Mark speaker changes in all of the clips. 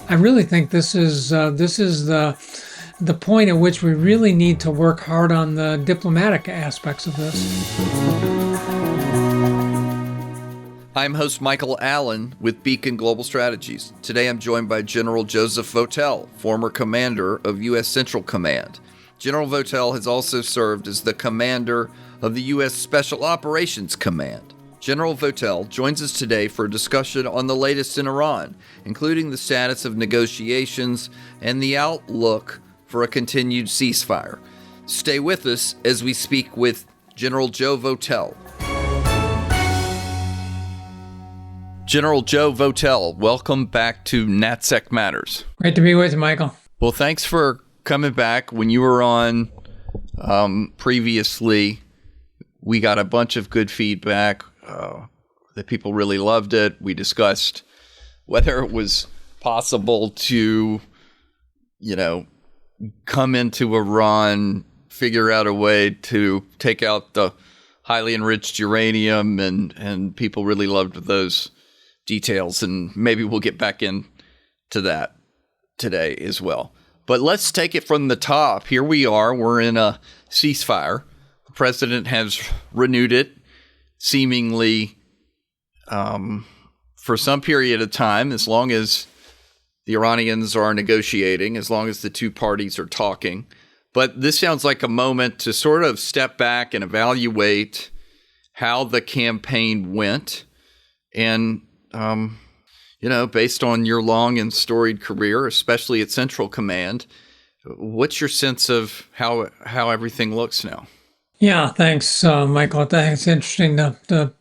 Speaker 1: I really think this is the point at which we really need to work hard on the diplomatic aspects of this.
Speaker 2: I'm host Michael Allen with Beacon Global Strategies. Today I'm joined by General Joseph Votel, former commander of U.S. Central Command. General Votel has also served as the commander of the U.S. Special Operations Command. General Votel joins us today for a discussion on the latest in Iran, including the status of negotiations and the outlook for a continued ceasefire. Stay with us as we speak with General Joe Votel. General Joe Votel, welcome back to NatSec Matters.
Speaker 1: Great to be with you, Michael.
Speaker 2: Well, thanks for coming back. When you were on previously, we got a bunch of good feedback. That people really loved it. We discussed whether it was possible to, come into Iran, figure out a way to take out the highly enriched uranium, and people really loved those details. And maybe we'll get back into that today as well. But let's take it from the top. Here we are. We're in a ceasefire. The president has renewed it, seemingly for some period of time, as long as the Iranians are negotiating, as long as the two parties are talking. But this sounds like a moment to sort of step back and evaluate how the campaign went. And, based on your long and storied career, especially at Central Command, what's your sense of how everything looks now?
Speaker 1: Yeah, thanks, Michael. I think it's interesting to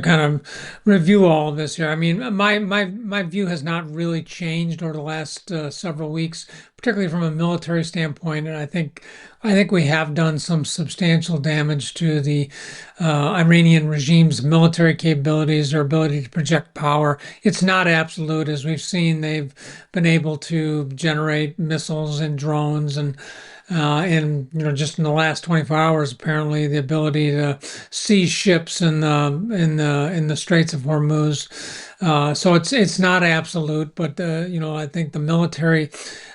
Speaker 1: kind of review all of this here. I mean, my view has not really changed over the last several weeks, particularly from a military standpoint. And I think we have done some substantial damage to the Iranian regime's military capabilities, their ability to project power. It's not absolute, as we've seen. They've been able to generate missiles and drones and just in the last 24 hours, apparently the ability to seize ships in the Straits of Hormuz. So it's not absolute, but I think the military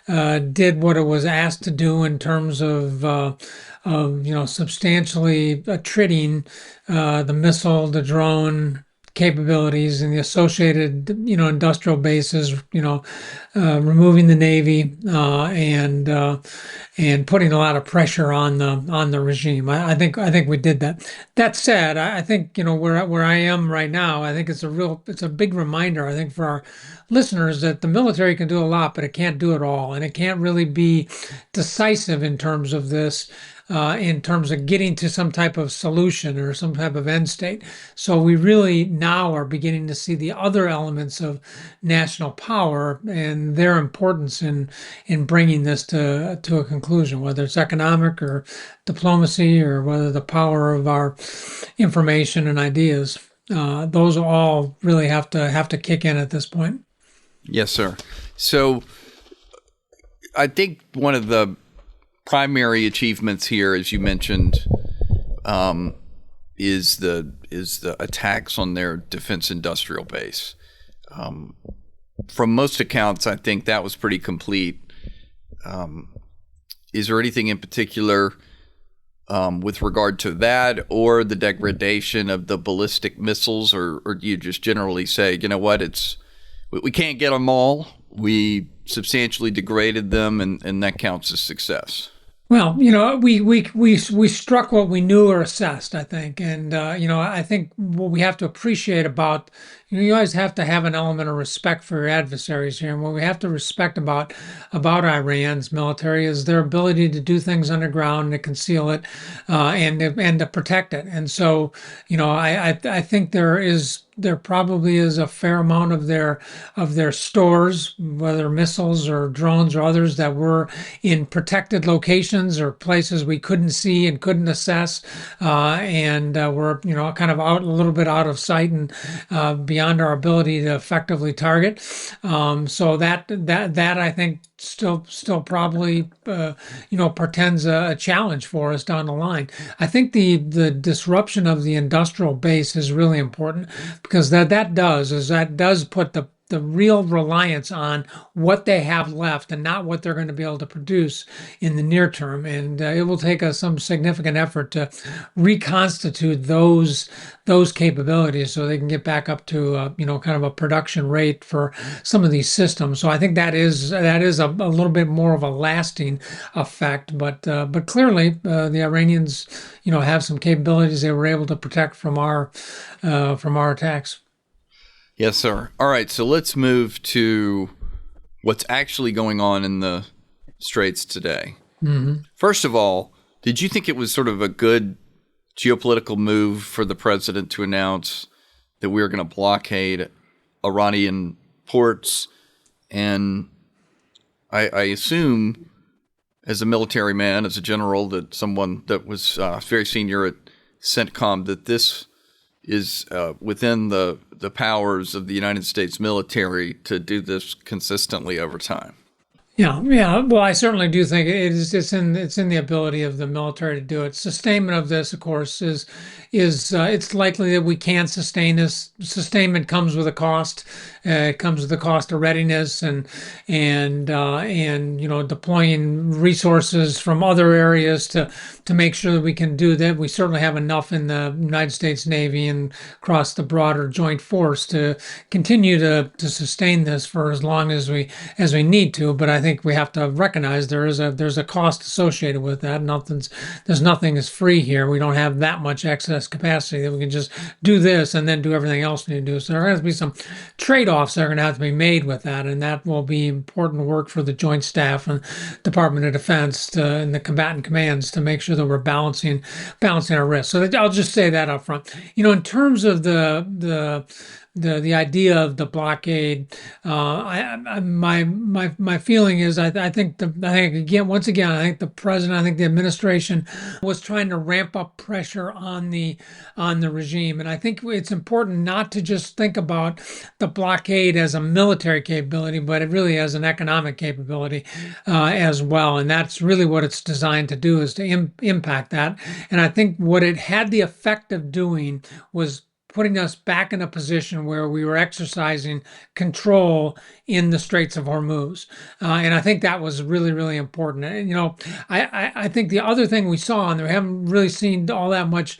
Speaker 1: did what it was asked to do in terms of substantially treating the missile, the drone capabilities and the associated, industrial bases, removing the Navy, and putting a lot of pressure on the regime. I think we did that. That said, I think, where I am right now, I think it's a big reminder, I think, for our listeners that the military can do a lot, but it can't do it all. And it can't really be decisive in terms of this. In terms of getting to some type of solution or some type of end state. So we really now are beginning to see the other elements of national power and their importance in bringing this to a conclusion, whether it's economic or diplomacy or whether the power of our information and ideas. Those all really have to kick in at this point.
Speaker 2: Yes, sir. So I think one of the primary achievements here, as you mentioned, is the attacks on their defense industrial base. From most accounts, I think that was pretty complete. Is there anything in particular with regard to that, or the degradation of the ballistic missiles, or do you just generally say, we can't get them all, we substantially degraded them, and that counts as success?
Speaker 1: Well, we struck what we knew or assessed, I think. And, I think what we have to appreciate about, you always have to have an element of respect for your adversaries here. And what we have to respect about Iran's military is their ability to do things underground, to conceal it, and to protect it. And so, I think there probably is a fair amount of their stores, whether missiles or drones or others, that were in protected locations or places we couldn't see and couldn't assess, and were kind of a little bit out of sight and beyond our ability to effectively target. So that I think still probably portends a challenge for us down the line. I think the disruption of the industrial base is really important, because that does put the the real reliance on what they have left and not what they're going to be able to produce in the near term. And it will take us some significant effort to reconstitute those capabilities so they can get back up to kind of a production rate for some of these systems. So I think that is a little bit more of a lasting effect. But clearly the Iranians have some capabilities they were able to protect from our attacks.
Speaker 2: Yes, sir. All right, so let's move to what's actually going on in the Straits today. First of all, did you think it was sort of a good geopolitical move for the president to announce that we were going to blockade Iranian ports? And I assume, as a military man, as a general, that someone that was very senior at CENTCOM, that this is within the powers of the United States military to do this consistently over time.
Speaker 1: Yeah, yeah. Well, I certainly do think it's in the ability of the military to do it. Sustainment of this, of course, is it's likely that we can sustain this. Sustainment comes with a cost. It comes with the cost of readiness and deploying resources from other areas to make sure that we can do that. We certainly have enough in the United States Navy and across the broader joint force to continue to sustain this for as long as we need to. But I think we have to recognize there's a cost associated with that. Nothing is free here. We don't have that much excess capacity that we can just do this and then do everything else we need to do. So there has to be some trade-offs that are going to have to be made with that, and that will be important work for the Joint Staff and Department of Defense and the combatant commands to make sure that we're balancing our risks. So I'll just say that up front. In terms of the idea of the blockade, my feeling is I think once again I think the president, I think the administration was trying to ramp up pressure on the regime, and I think it's important not to just think about the blockade as a military capability, but it really as an economic capability as well, and that's really what it's designed to do, is to impact that. And I think what it had the effect of doing was putting us back in a position where we were exercising control in the Straits of Hormuz. And I think that was really, really important. And, I think the other thing we saw, and we haven't really seen all that much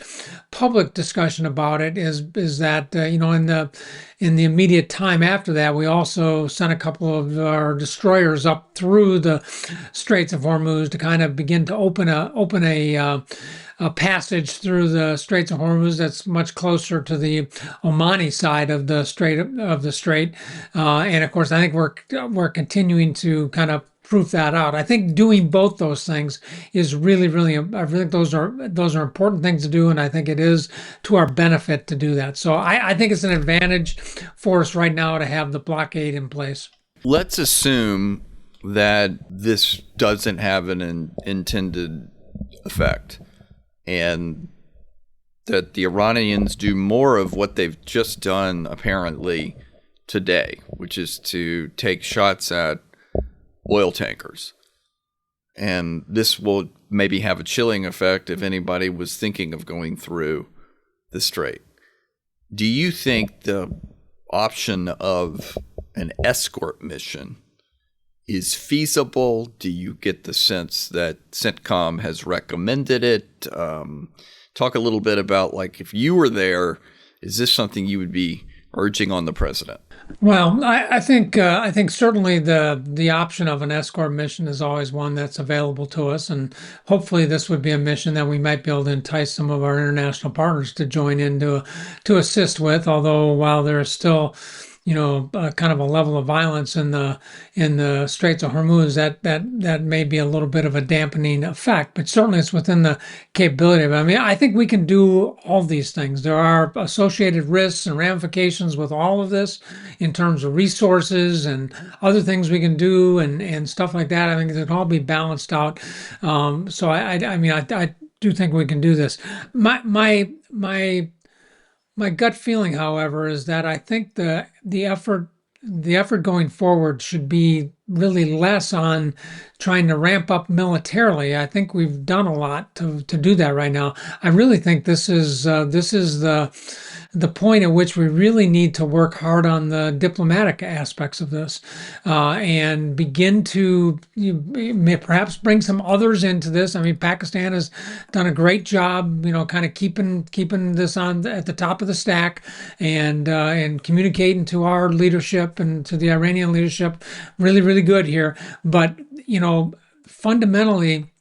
Speaker 1: public discussion about it, is that, in the immediate time after that, we also sent a couple of our destroyers up through the Straits of Hormuz to kind of begin to open a passage through the Straits of Hormuz that's much closer to the Omani side of the strait. And of course, I think we're continuing to kind of proof that out. I think doing both those things is really, really. I think those are important things to do, and I think it is to our benefit to do that. So I think it's an advantage for us right now to have the blockade in place.
Speaker 2: Let's assume that this doesn't have an intended effect, and that the Iranians do more of what they've just done apparently today, which is to take shots at oil tankers. And this will maybe have a chilling effect if anybody was thinking of going through the strait. Do you think the option of an escort mission is feasible? Do you get the sense that CENTCOM has recommended it? Talk a little bit about, like, if you were there, is this something you would be urging on the president?
Speaker 1: Well, I think certainly the option of an escort mission is always one that's available to us, and hopefully this would be a mission that we might be able to entice some of our international partners to join in to assist with. Although while there is still kind of a level of violence in the Straits of Hormuz, that may be a little bit of a dampening effect, but certainly it's within the capability of it. I mean, I think we can do all these things. There are associated risks and ramifications with all of this in terms of resources and other things we can do and stuff like that. I think it can all be balanced out. So I do think we can do this. My gut feeling, however, is that I think the effort going forward should be really less on trying to ramp up militarily. I think we've done a lot to do that right now. I really think this is the point at which we really need to work hard on the diplomatic aspects of this, and begin to perhaps bring some others into this. I mean, Pakistan has done a great job, kind of keeping this on at the top of the stack, and communicating to our leadership and to the Iranian leadership, really, really good here. But fundamentally,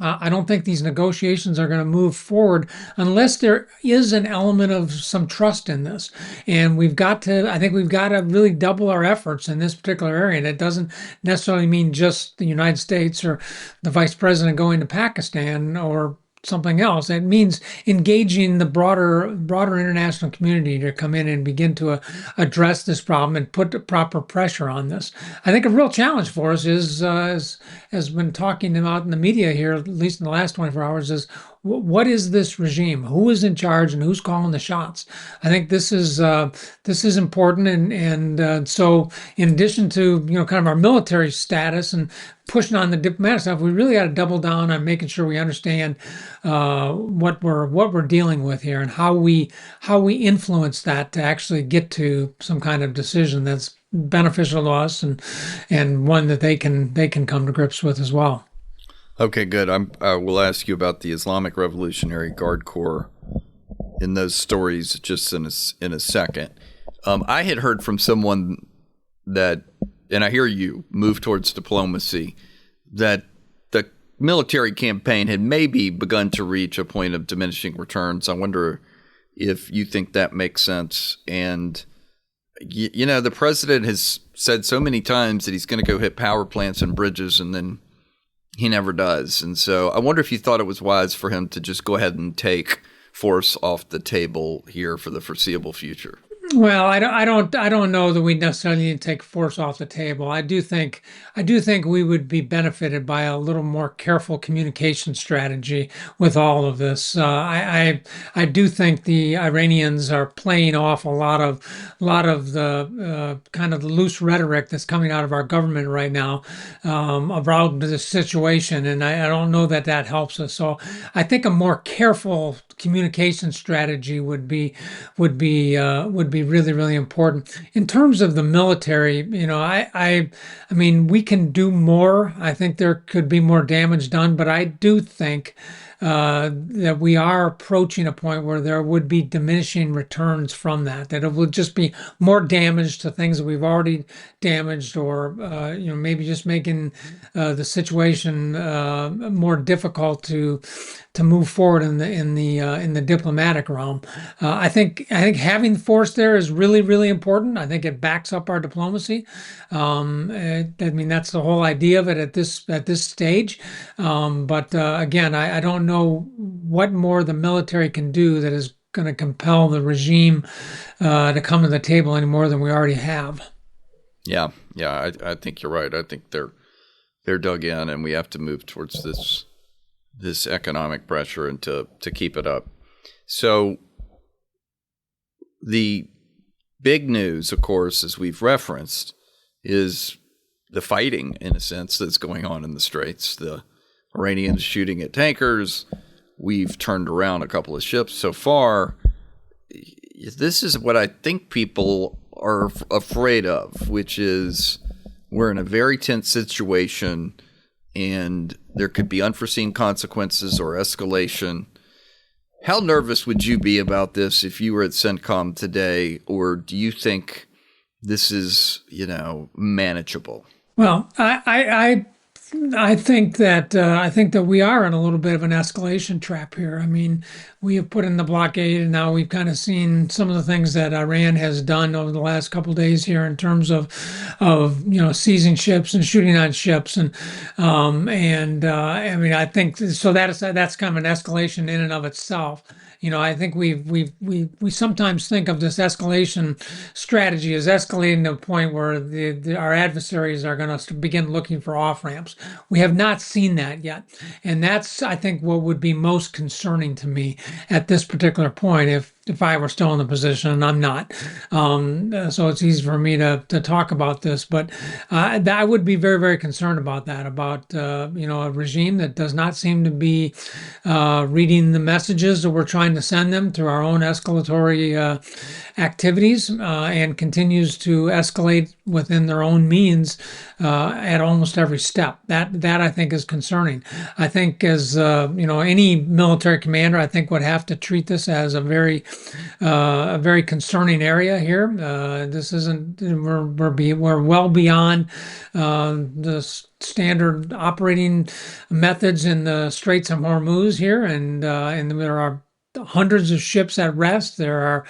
Speaker 1: I don't think these negotiations are going to move forward unless there is an element of some trust in this. And I think we've got to really double our efforts in this particular area. And it doesn't necessarily mean just the United States or the vice president going to Pakistan or something else. It means engaging the broader international community to come in and begin to address this problem and put the proper pressure on this. I think a real challenge for us is, as has been talking about in the media here, at least in the last 24 hours, is what is this regime? Who is in charge and who's calling the shots? I think this is important, and so in addition to kind of our military status and pushing on the diplomatic stuff, we really got to double down on making sure we understand what we're dealing with here and how we influence that to actually get to some kind of decision that's beneficial to us and one that they can come to grips with as well.
Speaker 2: Okay, good. I will ask you about the Islamic Revolutionary Guard Corps in those stories just in a second. I had heard from someone that, and I hear you move towards diplomacy, that the military campaign had maybe begun to reach a point of diminishing returns. I wonder if you think that makes sense. And the president has said so many times that he's going to go hit power plants and bridges, and then he never does. And so I wonder if you thought it was wise for him to just go ahead and take force off the table here for the foreseeable future.
Speaker 1: Well, I don't know that we necessarily need to take force off the table. I do think we would be benefited by a little more careful communication strategy with all of this. I do think the Iranians are playing off a lot of the kind of the loose rhetoric that's coming out of our government right now, about the situation, and I don't know that that helps us. So I think a more careful communication strategy would be really, really important. In terms of the military, I mean, we can do more. I think there could be more damage done, but I do think that we are approaching a point where there would be diminishing returns from that it would just be more damage to things that we've already damaged, or maybe just making the situation more difficult to move forward in the diplomatic realm. I think having force there is really, really important. I think it backs up our diplomacy. I mean, that's the whole idea of it at this stage. But again, I don't know what more the military can do that is going to compel the regime to come to the table any more than we already have.
Speaker 2: Yeah, I think you're right. I think they're dug in, and we have to move towards this economic pressure and to keep it up. So the big news, of course, as we've referenced, is the fighting, in a sense, that's going on in the Straits. The Iranians shooting at tankers. We've turned around a couple of ships so far. This is what I think people are afraid of, which is we're in a very tense situation, and there could be unforeseen consequences or escalation. How nervous would you be about this if you were at CENTCOM today, or do you think this is, manageable?
Speaker 1: Well, I think that we are in a little bit of an escalation trap here. I mean, we have put in the blockade, and now we've kind of seen some of the things that Iran has done over the last couple of days here in terms of seizing ships and shooting on ships, and I mean, I think so that's kind of an escalation in and of itself. I think we sometimes think of this escalation strategy as escalating to a point where our adversaries are going to begin looking for off ramps. We have not seen that yet, and that's, I think, what would be most concerning to me at this particular point. if I were still in the position, and I'm not. So it's easy for me to talk about this, but I would be very, very concerned about that, about a regime that does not seem to be reading the messages that we're trying to send them through our own escalatory activities, and continues to escalate within their own means at almost every step. That I think is concerning. I think as any military commander, I think would have to treat this as a very concerning area here. This isn't we're well beyond the standard operating methods in the Straits of Hormuz here, and there are hundreds of ships at rest. There are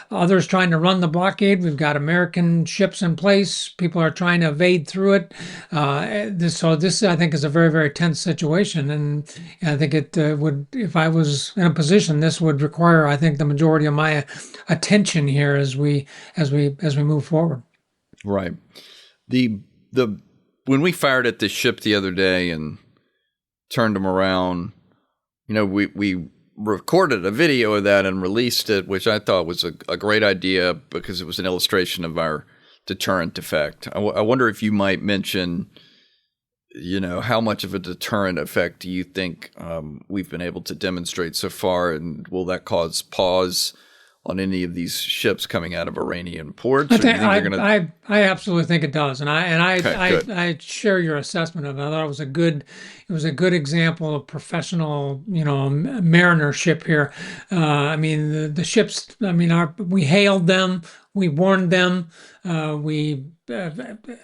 Speaker 1: others trying to run the blockade. We've got American ships in place. People are trying to evade through it. This, I think, is a very, very tense situation, and I think it would, if I was in a position, this would require, I think, the majority of my attention here as we move forward.
Speaker 2: Right. The when we fired at this ship the other day and turned them around, we recorded a video of that and released it, which I thought was a great idea because it was an illustration of our deterrent effect. I wonder if you might mention, how much of a deterrent effect do you think we've been able to demonstrate so far, and will that cause pause on any of these ships coming out of Iranian ports?
Speaker 1: I absolutely think it does, and I share your assessment of it. I thought it was a good example of professional, marinership here. The ships. We hailed them, we warned them, we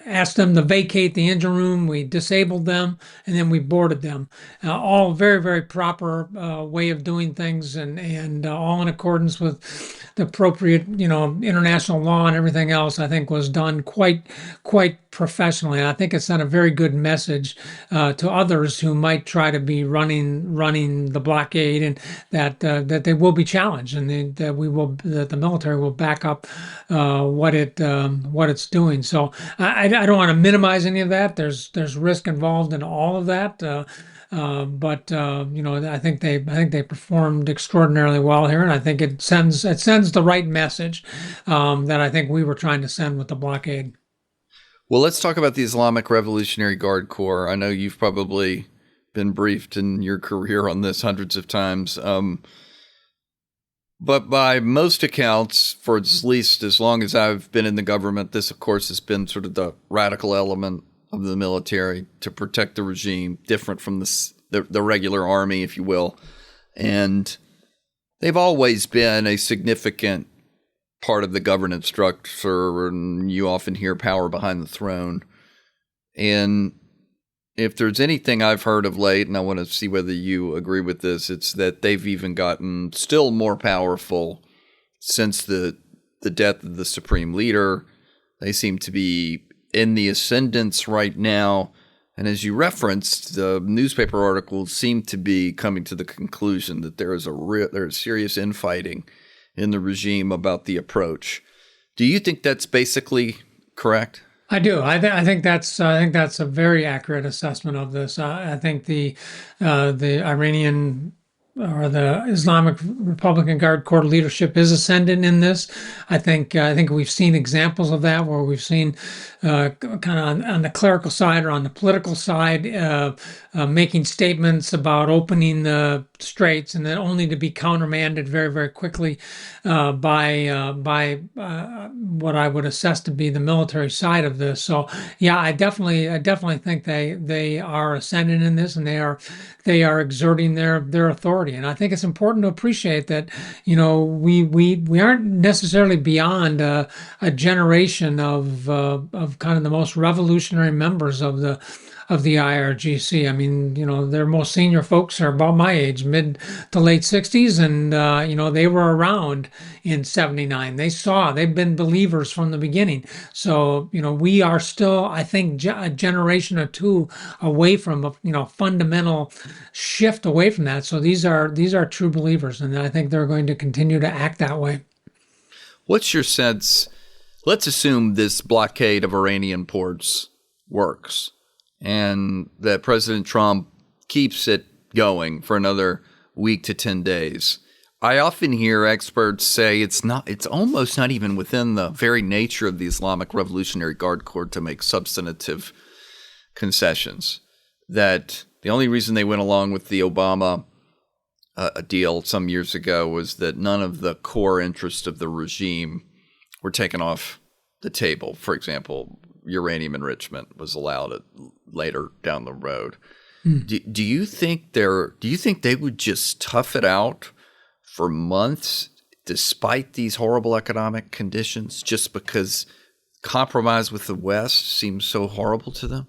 Speaker 1: asked them to vacate the engine room, we disabled them, and then we boarded them. All very, very proper way of doing things, and all in accordance with the appropriate, international law and everything else. I think was done quite professionally. And I think it sent a very good message to others who might try to be running the blockade, and that they will be challenged, and that the military will back up what it's doing. So I don't want to minimize any of that. There's risk involved in all of that. But I think they performed extraordinarily well here, and I think it sends the right message that I think we were trying to send with the blockade.
Speaker 2: Well, let's talk about the Islamic Revolutionary Guard Corps. I know you've probably been briefed in your career on this hundreds of times. But by most accounts, for at least as long as I've been in the government, this, of course, has been sort of the radical element of the military to protect the regime, different from the regular army, if you will. And they've always been a significant part of the governance structure, and you often hear power behind the throne. And if there's anything I've heard of late, and I want to see whether you agree with this, it's that they've even gotten still more powerful since the death of the supreme leader. They seem to be in the ascendance right now. And as you referenced, the newspaper articles seem to be coming to the conclusion that there is serious infighting in the regime about the approach. Do you think that's basically correct?
Speaker 1: I do. I think that's a very accurate assessment of this. I think the Iranian or the Islamic Republican Guard Corps leadership is ascendant in this. I think we've seen examples of that where we've seen kind of on the clerical side or on the political side making statements about opening the straits, and then only to be countermanded very, very quickly by what I would assess to be the military side of this. So yeah, I definitely think they are ascendant in this, and they are exerting their authority. And I think it's important to appreciate that, we aren't necessarily beyond a generation of kind of the most revolutionary members of the IRGC. Their most senior folks are about my age, mid to late 60s, and they were around in 79. They've been believers from the beginning. So we are still, I think, a generation or two away from a fundamental shift away from that. So these are true believers, and I think they're going to continue to act that way.
Speaker 2: What's your sense? Let's assume this blockade of Iranian ports works, and that President Trump keeps it going for another week to 10 days. I often hear experts say it's almost not even within the very nature of the Islamic Revolutionary Guard Corps to make substantive concessions. That the only reason they went along with the Obama a deal some years ago was that none of the core interests of the regime were taken off the table. For example, uranium enrichment was allowed later down the road. Do you think they would just tough it out for months despite these horrible economic conditions just because compromise with the West seems so horrible to them?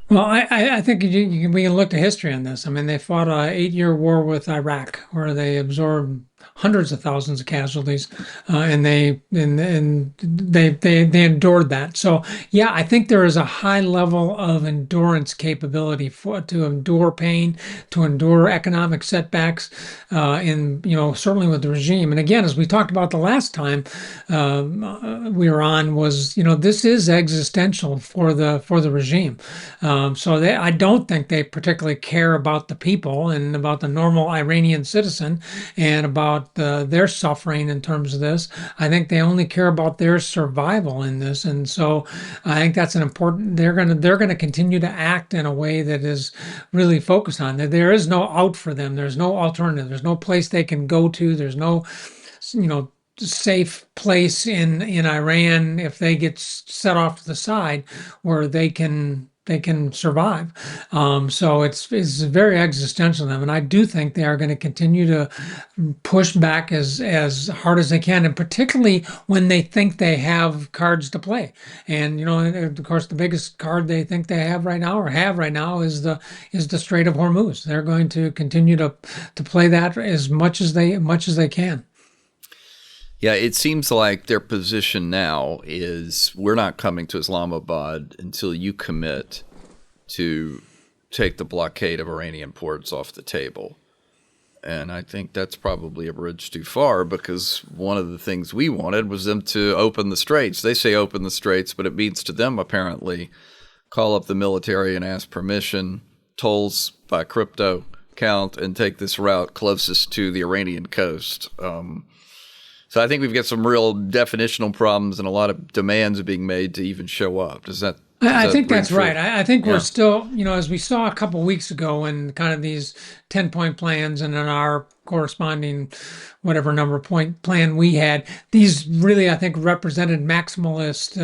Speaker 1: Well, I think we can look to history on this. I mean, they fought a 8-year war with Iraq, where they absorbed hundreds of thousands of casualties, and they endured that. So, yeah, I think there is a high level of endurance capability to endure pain, to endure economic setbacks, certainly with the regime. And again, as we talked about the last time we were on, was this is existential for the regime. I don't think they particularly care about the people and about the normal Iranian citizen and about their suffering in terms of this. I think they only care about their survival in this, and so I think that's an important. They're gonna continue to act in a way that is really focused on that. There is no out for them. There's no alternative. There's no place they can go to. There's no, safe place in Iran if they get set off to the side where they can survive. So it's very existential to them, and I do think they are going to continue to push back as hard as they can, and particularly when they think they have cards to play. And of course, the biggest card they think they have right now, is the Strait of Hormuz. They're going to continue to play that as much as they can.
Speaker 2: Yeah, it seems like their position now is we're not coming to Islamabad until you commit to take the blockade of Iranian ports off the table. And I think that's probably a bridge too far, because one of the things we wanted was them to open the straits. They say open the straits, but it means to them apparently call up the military and ask permission, tolls by crypto count, and take this route closest to the Iranian coast. So I think we've got some real definitional problems and a lot of demands being made to even show up.
Speaker 1: I think that's
Speaker 2: true?
Speaker 1: right. I think
Speaker 2: Yeah.
Speaker 1: we're still, as we saw a couple weeks ago when kind of these 10-point plans and then our corresponding whatever number point plan we had, these really, I think, represented maximalist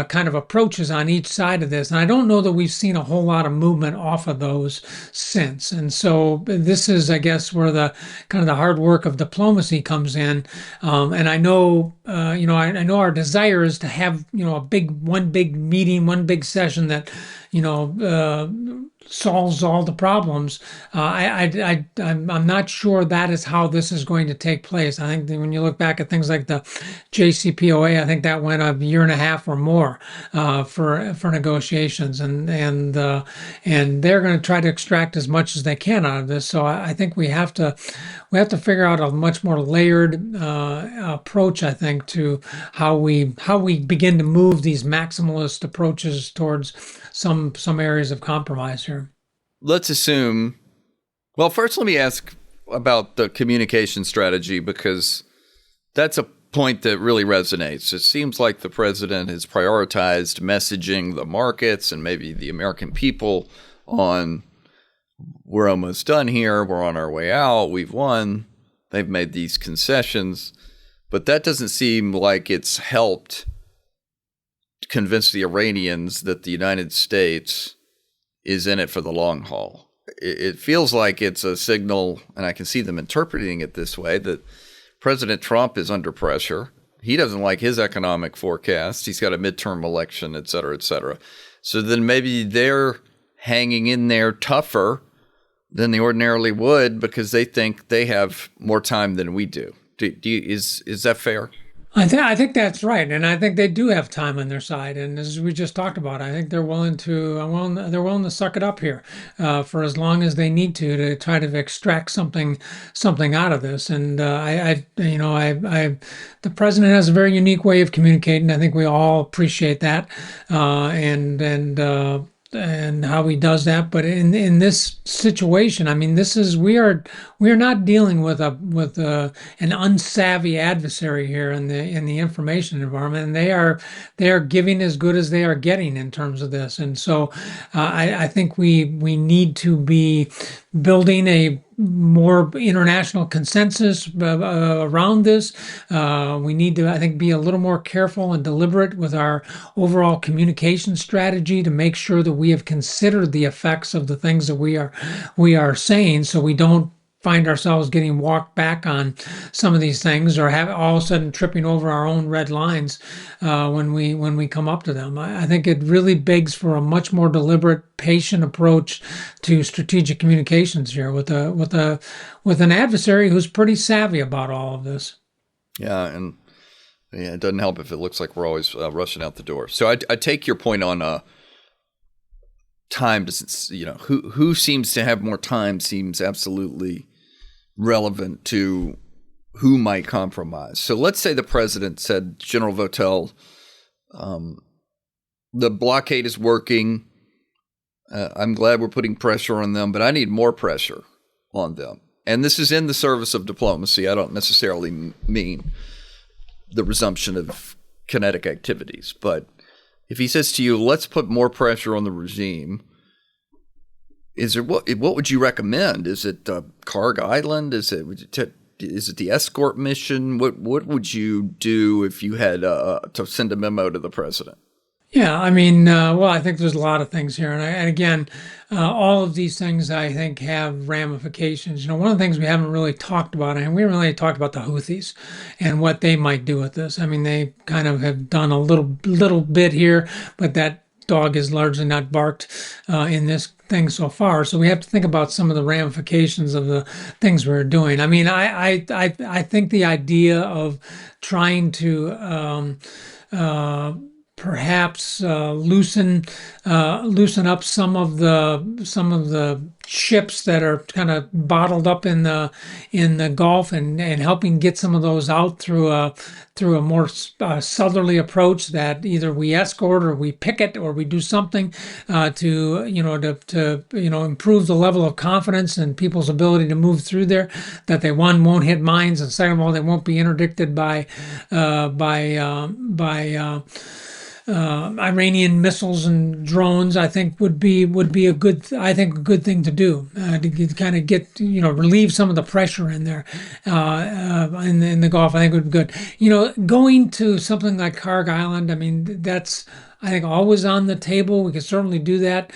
Speaker 1: kind of approaches on each side of this. And I don't know that we've seen a whole lot of movement off of those since. And so this is, I guess, where the kind of the hard work of diplomacy comes in. And I know, I know our desire is to have, one big meeting, one big session that, solves all the problems. I'm not sure that is how this is going to take place. I think that when you look back at things like the JCPOA, I think that went a year and a half or more for negotiations, and they're going to try to extract as much as they can out of this. So I think we have to figure out a much more layered approach, I think, to how we begin to move these maximalist approaches towards some areas of compromise here.
Speaker 2: Let's assume. Well, first, let me ask about the communication strategy, because that's a point that really resonates. It seems like the president has prioritized messaging the markets and maybe the American people on we're almost done here, we're on our way out, we've won, they've made these concessions. But that doesn't seem like it's helped convince the Iranians that the United States is in it for the long haul. It feels like it's a signal, and I can see them interpreting it this way, that President Trump is under pressure. He doesn't like his economic forecast. He's got a midterm election, et cetera, et cetera. So then maybe they're hanging in there tougher than they ordinarily would because they think they have more time than we do. Is that fair?
Speaker 1: I think that's right, and I think they do have time on their side. And as we just talked about, I think they're willing to suck it up here for as long as they need to try to extract something out of this. And the president has a very unique way of communicating. I think we all appreciate that, and how he does that. But in this situation, I mean, we are not dealing with an unsavvy adversary here in the information environment, and they are giving as good as they are getting in terms of this. And so I think we need to be building a more international consensus around this. We need to, I think, be a little more careful and deliberate with our overall communication strategy to make sure that we have considered the effects of the things that we are saying, so we don't find ourselves getting walked back on some of these things, or have all of a sudden tripping over our own red lines when we come up to them. I think it really begs for a much more deliberate, patient approach to strategic communications here with an adversary who's pretty savvy about all of this.
Speaker 2: Yeah, and it doesn't help if it looks like we're always rushing out the door. So I take your point on time. Who seems to have more time seems absolutely relevant to who might compromise. So let's say the president said, General Votel, the blockade is working. I'm glad we're putting pressure on them, but I need more pressure on them. And this is in the service of diplomacy. I don't necessarily mean the resumption of kinetic activities. But if he says to you, let's put more pressure on the regime, what would you recommend? Is it Karg Island? Is it the escort mission? What would you do if you had to send a memo to the president?
Speaker 1: Yeah, I mean, well, I think there's a lot of things here, and again, all of these things I think have ramifications. One of the things we haven't really talked about, and we haven't really talked about the Houthis and what they might do with this. I mean, they kind of have done a little bit here, but that dog is largely not barked in this thing so far. So we have to think about some of the ramifications of the things we're doing. I mean, I think the idea of trying to perhaps loosen up some of the ships that are kind of bottled up in the Gulf, and helping get some of those out through a more southerly approach, that either we escort or we picket or we do something to improve the level of confidence and people's ability to move through there, that they, one, won't hit mines, and second of all, they won't be interdicted by Iranian missiles and drones. I think would be a good thing to do, to kind of get, relieve some of the pressure in there in the Gulf. I think would be good. Going to something like Karg Island, I mean, that's, I think, always on the table. We could certainly do that.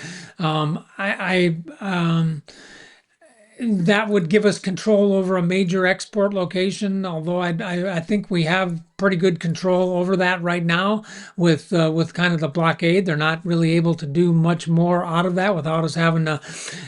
Speaker 1: That would give us control over a major export location, although I think we have pretty good control over that right now with kind of the blockade. They're not really able to do much more out of that without us having to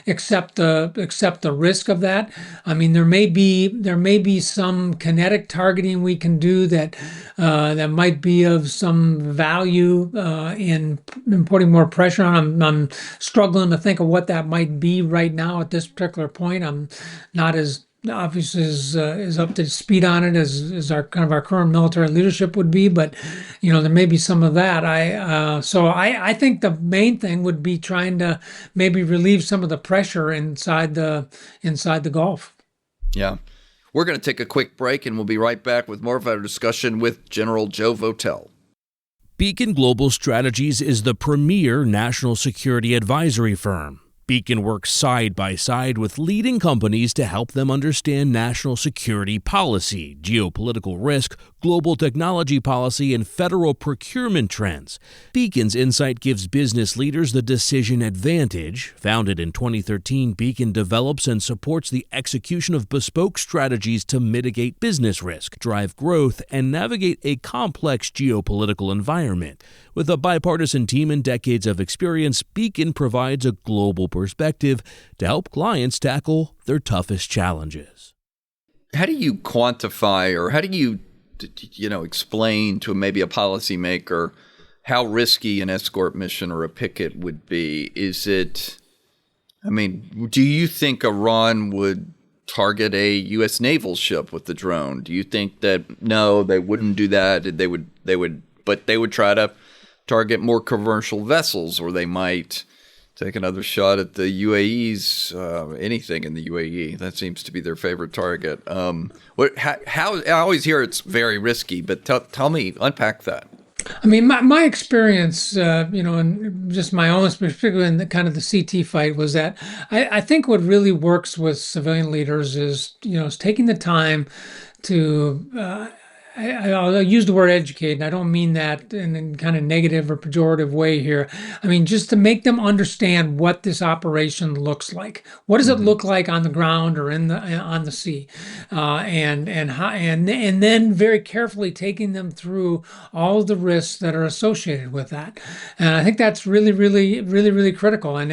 Speaker 1: accept the risk of that. I mean, there may be some kinetic targeting we can do that might be of some value in putting more pressure on. I'm struggling to think of what that might be right now at this particular point. I'm not as obviously is up to speed on it as our current military leadership would be, but there may be some of that. I think the main thing would be trying to maybe relieve some of the pressure inside the Gulf.
Speaker 2: Yeah. We're going to take a quick break, and we'll be right back with more of our discussion with General Joe Votel.
Speaker 3: Beacon Global Strategies is the premier national security advisory firm. Beacon works side by side with leading companies to help them understand national security policy, geopolitical risk, global technology policy, and federal procurement trends. Beacon's insight gives business leaders the decision advantage. Founded in 2013, Beacon develops and supports the execution of bespoke strategies to mitigate business risk, drive growth, and navigate a complex geopolitical environment. With a bipartisan team and decades of experience, Beacon provides a global perspective to help clients tackle their toughest challenges.
Speaker 2: How do you quantify, or how do you, explain to maybe a policymaker how risky an escort mission or a picket would be? Do you think Iran would target a U.S. naval ship with the drone? Do you think that, no, they wouldn't do that? They would try to target more commercial vessels, or they might take another shot at the UAE's anything in the UAE. That seems to be their favorite target. How I always hear it's very risky, but tell me, unpack that.
Speaker 1: I mean, my experience, and just my own, particularly in the kind of the CT fight, was that I think what really works with civilian leaders is taking the time to I'll use the word educate, and I don't mean that in a kind of negative or pejorative way here. I mean, just to make them understand what this operation looks like. What does it look like on the ground or on the sea, and then very carefully taking them through all of the risks that are associated with that. And I think that's really, really, really, really critical. And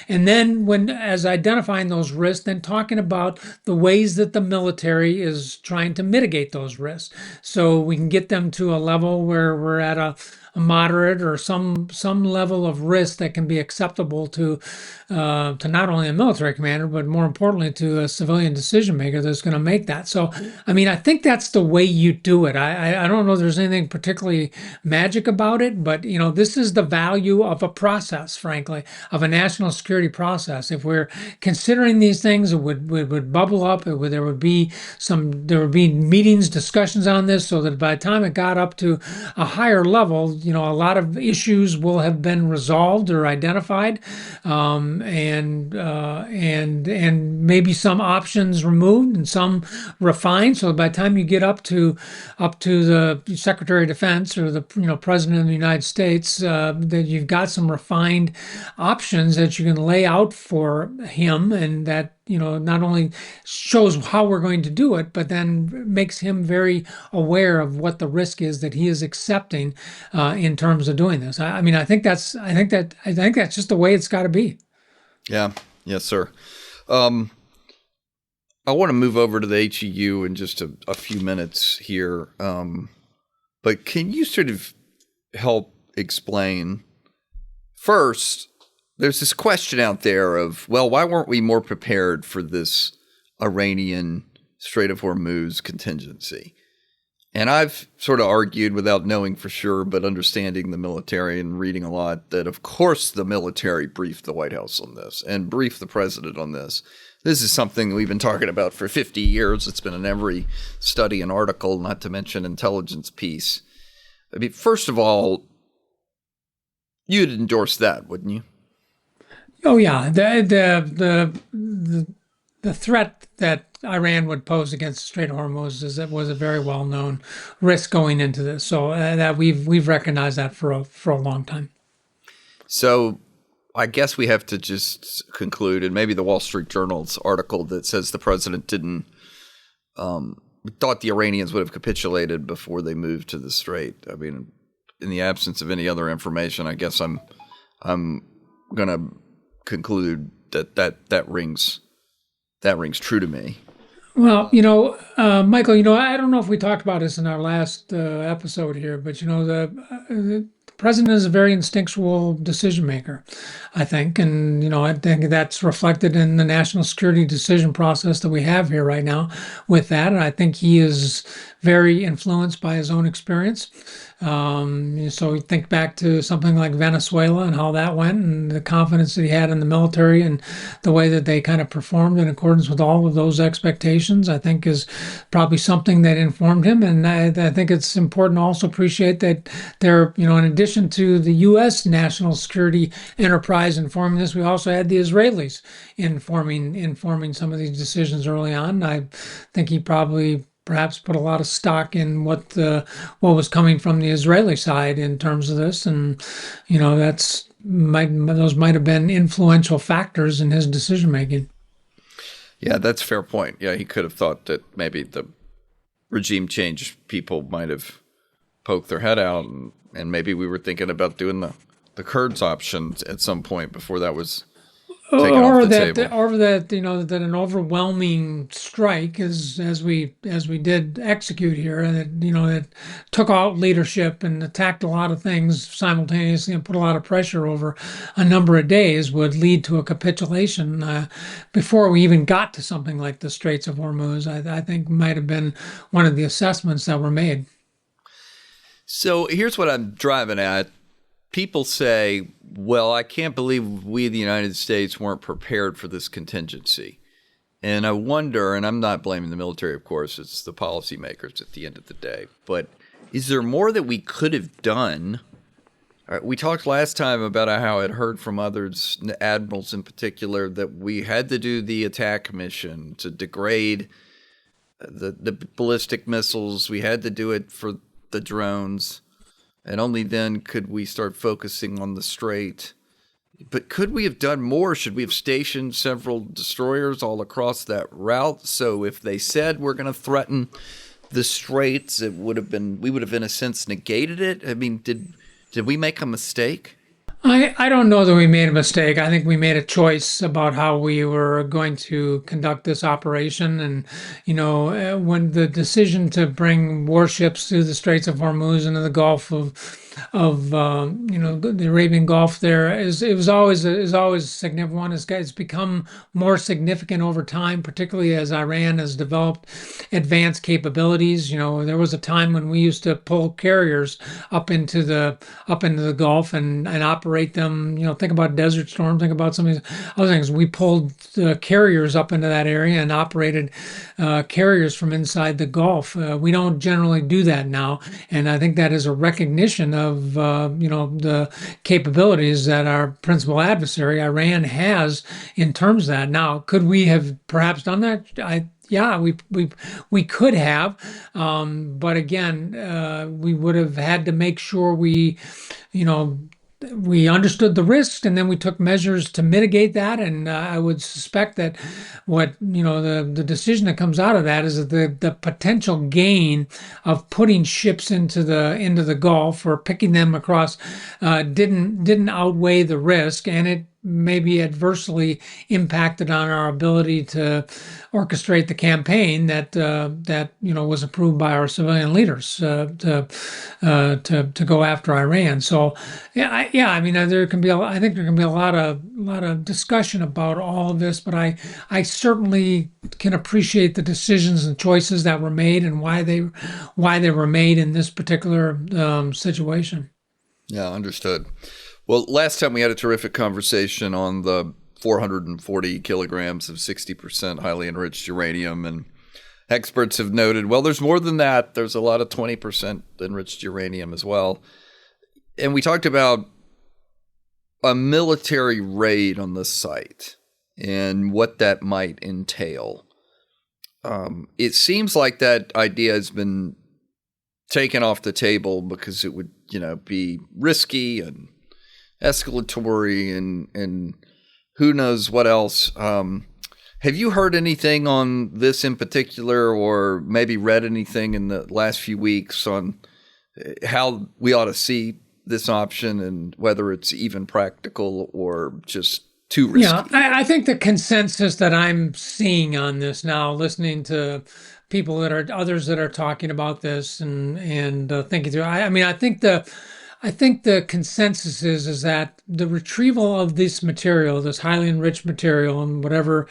Speaker 1: then when as identifying those risks, then talking about the ways that the military is trying to mitigate those risks, so we can get them to a level where we're at a moderate or some level of risk that can be acceptable to not only a military commander, but more importantly to a civilian decision maker that's going to make that. So, I mean, I think that's the way you do it. I don't know if there's anything particularly magic about it, but this is the value of a process, frankly, of a national security process. If we're considering these things, it would bubble up. There would be meetings, discussions on this, so that by the time it got up to a higher level, a lot of issues will have been resolved or identified, and maybe some options removed and some refined. So by the time you get up to the Secretary of Defense or the President of the United States, that you've got some refined options that you can lay out for him, and that not only shows how we're going to do it, but then makes him very aware of what the risk is that he is accepting in terms of doing this. I mean, I think that's just the way it's got to be.
Speaker 2: Yeah. Yes, sir. I want to move over to the HEU in just a few minutes here. But can you sort of help explain first? There's this question out there of, well, why weren't we more prepared for this Iranian Strait of Hormuz contingency? And I've sort of argued, without knowing for sure, but understanding the military and reading a lot, that of course the military briefed the White House on this and briefed the president on this. This is something we've been talking about for 50 years. It's been in every study and article, not to mention intelligence piece. I mean, first of all, you'd endorse that, wouldn't you?
Speaker 1: Oh yeah, the threat that Iran would pose against the Strait of Hormuz was a very well known risk going into this. So that we've recognized that for a long time.
Speaker 2: So I guess we have to just conclude, and maybe the Wall Street Journal's article that says the president didn't thought the Iranians would have capitulated before they moved to the Strait. I mean, in the absence of any other information, I guess I'm gonna conclude that rings true to me.
Speaker 1: Well, Michael, I don't know if we talked about this in our last episode here, but the president is a very instinctual decision maker, I think, and I think that's reflected in the national security decision process that we have here right now with that, and I think he is very influenced by his own experience. So think back to something like Venezuela and how that went, and the confidence that he had in the military and the way that they kind of performed in accordance with all of those expectations, I think is probably something that informed him. And I think it's important to also appreciate that there, in addition to the U.S. national security enterprise informing this, we also had the Israelis informing some of these decisions early on. I think he probably perhaps put a lot of stock in what was coming from the Israeli side in terms of this, and those might have been influential factors in his decision making.
Speaker 2: Yeah, that's a fair point. Yeah, he could have thought that maybe the regime change people might have poked their head out, and maybe we were thinking about doing the Kurds option at some point before that was taken off the table.
Speaker 1: Or that that an overwhelming strike, as we did execute here, that took out leadership and attacked a lot of things simultaneously and put a lot of pressure over a number of days, would lead to a capitulation before we even got to something like the Straits of Hormuz. I think might have been one of the assessments that were made.
Speaker 2: So here's what I'm driving at. People say, well, I can't believe we, the United States, weren't prepared for this contingency. And I wonder, and I'm not blaming the military, of course, it's the policymakers at the end of the day, but is there more that we could have done? We talked last time about how I'd heard from others, admirals in particular, that we had to do the attack mission to degrade the ballistic missiles. We had to do it for the drones, and only then could we start focusing on the Strait. But could we have done more? Should we have stationed several destroyers all across that route? So if they said we're going to threaten the Straits, we would have in a sense negated it. I mean, did we make a mistake?
Speaker 1: I don't know that we made a mistake. I think we made a choice about how we were going to conduct this operation. And, when the decision to bring warships through the Straits of Hormuz into the Gulf of the Arabian Gulf there is always a significant one. It's become more significant over time, particularly as Iran has developed advanced capabilities. There was a time when we used to pull carriers up into the Gulf and operate them. Think about Desert Storm, think about some of these other things. We pulled carriers up into that area and operated carriers from inside the Gulf. We don't generally do that now, and I think that is a recognition of the capabilities that our principal adversary, Iran, has in terms of that. Now, could we have perhaps done that? Yeah, we could have, but again, we would have had to make sure we understood the risks, and then we took measures to mitigate that. And I would suspect that the decision that comes out of that is that the potential gain of putting ships into the Gulf or picking them across didn't outweigh the risk, and it maybe adversely impacted on our ability to orchestrate the campaign that was approved by our civilian leaders to go after Iran. So I mean, I think there can be a lot of discussion about all of this, but I certainly can appreciate the decisions and choices that were made and why they were made in this particular situation.
Speaker 2: Yeah, understood. Well, last time we had a terrific conversation on the 440 kilograms of 60% highly enriched uranium, and experts have noted, well, there's more than that. There's a lot of 20% enriched uranium as well. And we talked about a military raid on the site and what that might entail. It seems like that idea has been taken off the table because it would, be risky and escalatory and who knows what else. Have you heard anything on this in particular, or maybe read anything in the last few weeks on how we ought to see this option and whether it's even practical or just too risky?
Speaker 1: Yeah, I think the consensus that I'm seeing on this now, listening to others that are talking about this and thinking through, I think the consensus is that the retrieval of this material, this highly enriched material, and whatever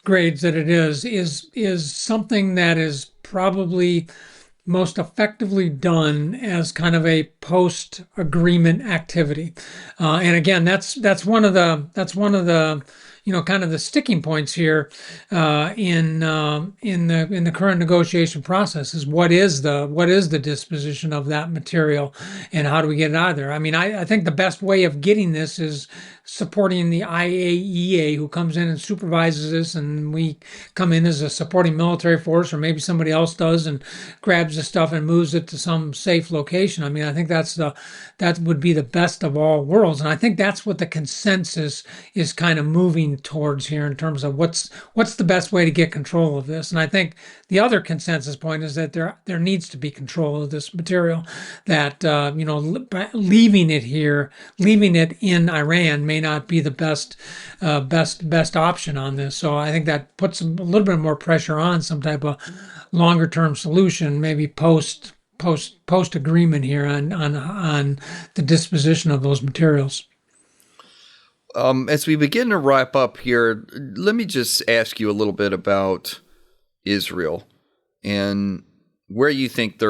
Speaker 1: grades that it is something that is probably most effectively done as kind of a post-agreement activity. And again, that's one of the kind of the sticking points here in the current negotiation process is what is the disposition of that material and how do we get it out of there? I mean, I think the best way of getting this is supporting the IAEA, who comes in and supervises this, and we come in as a supporting military force, or maybe somebody else does and grabs the stuff and moves it to some safe location. I mean, I think that would be the best of all worlds, and I think that's what the consensus is kind of moving towards here in terms of what's the best way to get control of this. And I think the other consensus point is that there needs to be control of this material, that leaving it in Iran may not be the best option on this. So I think that puts a little bit more pressure on some type of longer term solution, maybe post agreement here on the disposition of those materials.
Speaker 2: As we begin to wrap up here, let me just ask you a little bit about Israel and where you think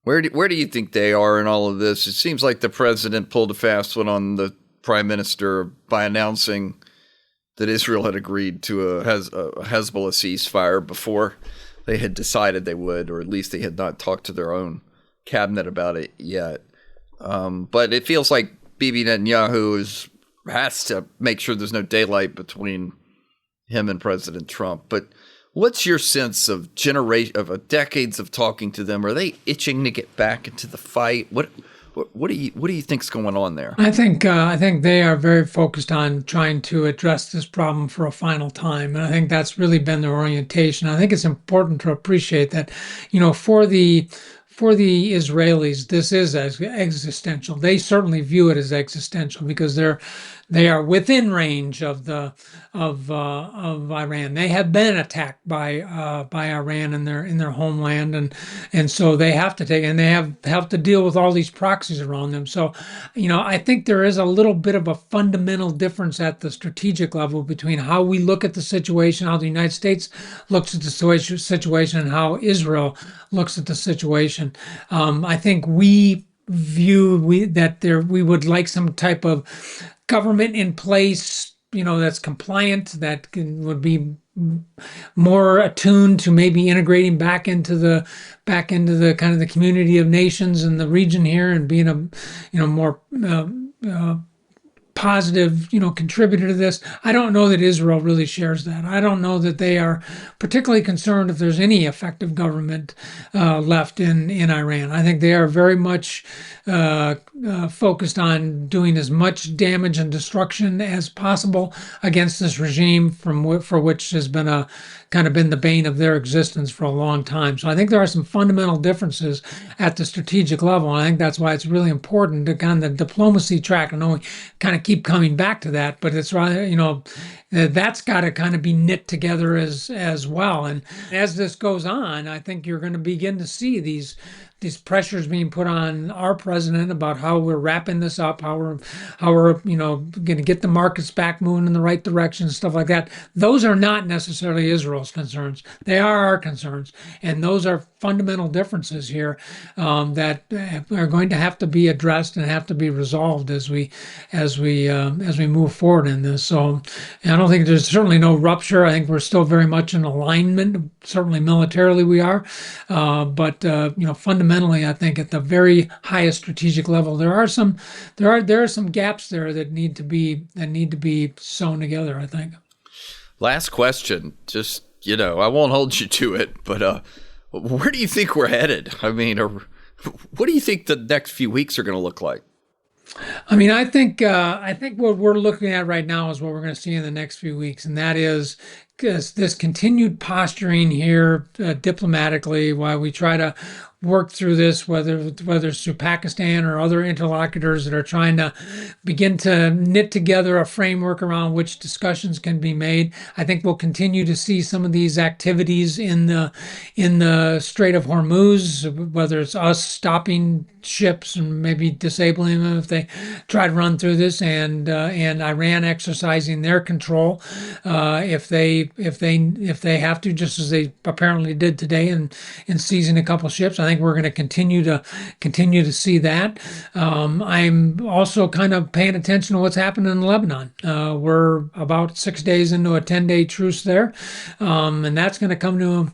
Speaker 2: where do you think they are in all of this? It seems like the president pulled a fast one on the prime minister by announcing that Israel had agreed to a Hezbollah ceasefire before they had decided they would, or at least they had not talked to their own cabinet about it yet. But it feels like Bibi Netanyahu has to make sure there's no daylight between him and President Trump. But what's your sense of decades of talking to them? Are they itching to get back into the fight? What do you think's going on there?
Speaker 1: I think they are very focused on trying to address this problem for a final time, and I think that's really been their orientation. I think it's important to appreciate that, for the Israelis, this is existential. They certainly view it as existential because they are within range of Iran. They have been attacked by Iran in their homeland, and so they have to have to deal with all these proxies around them. So, I think there is a little bit of a fundamental difference at the strategic level between how we look at the situation, how the United States looks at the situation, and how Israel looks at the situation. I think we would like some type of government in place, that's compliant, would be more attuned to maybe integrating back into the kind of the community of nations in the region here, and being a more positive, contributor to this. I don't know that Israel really shares that. I don't know that they are particularly concerned if there's any effective government left in Iran. I think they are very much focused on doing as much damage and destruction as possible against this regime for which has been kind of been the bane of their existence for a long time. So I think there are some fundamental differences at the strategic level, and I think that's why it's really important to kind of the diplomacy track. I know we kind of keep coming back to that, but it's rather, that's got to kind of be knit together as well. And as this goes on, I think you're going to begin to see these pressures being put on our president about how we're wrapping this up, how we're going to get the markets back moving in the right direction, stuff like that. Those are not necessarily Israel's concerns. They are our concerns, and those are fundamental differences here that are going to have to be addressed and have to be resolved as we move forward in this. So I don't think there's certainly no rupture. I think we're still very much in alignment. Certainly militarily we are, but fundamentally, I think at the very highest strategic level, there are some gaps there that need to be sewn together, I think.
Speaker 2: Last question, just I won't hold you to it, but where do you think we're headed? I mean, what do you think the next few weeks are going to look like?
Speaker 1: I mean, I think what we're looking at right now is what we're going to see in the next few weeks, and that is this continued posturing here diplomatically while we try to work through this, whether it's through Pakistan or other interlocutors that are trying to begin to knit together a framework around which discussions can be made. I think we'll continue to see some of these activities in the Strait of Hormuz, whether it's us stopping ships and maybe disabling them if they try to run through this, and Iran exercising their control if they have to, just as they apparently did today in seizing a couple ships. I think we're going to continue to see that. I'm also kind of paying attention to what's happening in Lebanon. We're about 6 days into a 10-day truce there, and that's going to come to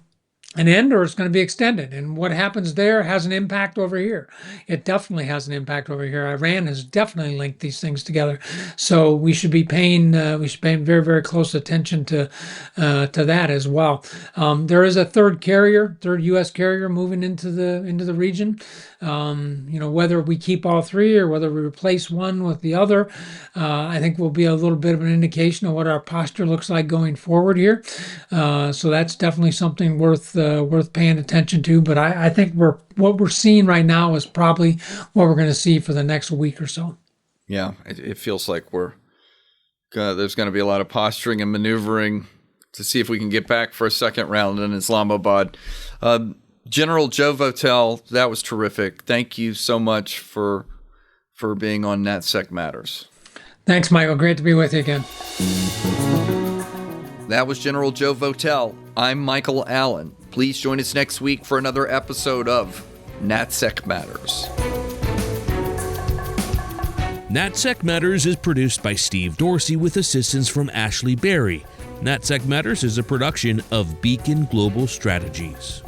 Speaker 1: an end, or it's going to be extended. And what happens there has an impact over here. It definitely has an impact over here. Iran has definitely linked these things together. So we should be paying very, very close attention to that as well. There is a third U.S. carrier moving into the region. Whether we keep all three or whether we replace one with the other, I think will be a little bit of an indication of what our posture looks like going forward here. So that's definitely something worth paying attention to. But I think what we're seeing right now is probably what we're going to see for the next week or so.
Speaker 2: Yeah, it feels like there's going to be a lot of posturing and maneuvering to see if we can get back for a second round in Islamabad. General Joe Votel, that was terrific. Thank you so much for being on NatSec Matters.
Speaker 1: Thanks, Michael. Great to be with you again.
Speaker 2: That was General Joe Votel. I'm Michael Allen. Please join us next week for another episode of NatSec Matters.
Speaker 3: NatSec Matters is produced by Steve Dorsey with assistance from Ashley Berry. NatSec Matters is a production of Beacon Global Strategies.